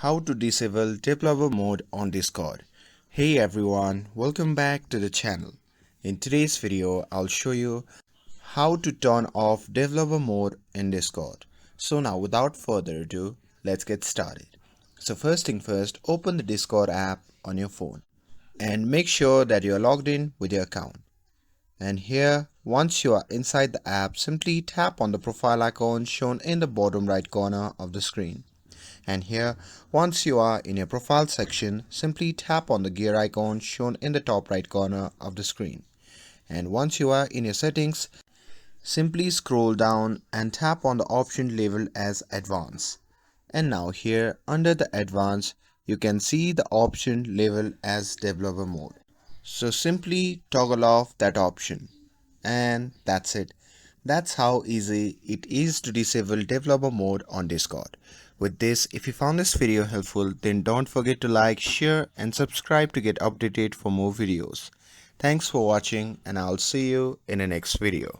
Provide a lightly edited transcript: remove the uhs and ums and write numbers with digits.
How to disable developer mode on Discord. Hey everyone, welcome back to the channel. In today's video, I'll show you how to turn off developer mode in Discord. So now without further ado, let's get started. So first thing first, open the Discord app on your phone and make sure that you are logged in with your account. And here, once you are inside the app, simply tap on the profile icon shown in the bottom right corner of the screen. And here, once you are in your profile section, simply tap on the gear icon shown in the top right corner of the screen. And once you are in your settings, simply scroll down and tap on the option labeled as Advanced. And now here under the Advanced, you can see the option labeled as Developer Mode. So simply toggle off that option. And that's it. That's how easy it is to disable developer mode on Discord. With this, if you found this video helpful, then don't forget to like, share and subscribe to get updated for more videos. Thanks for watching and I'll see you in the next video.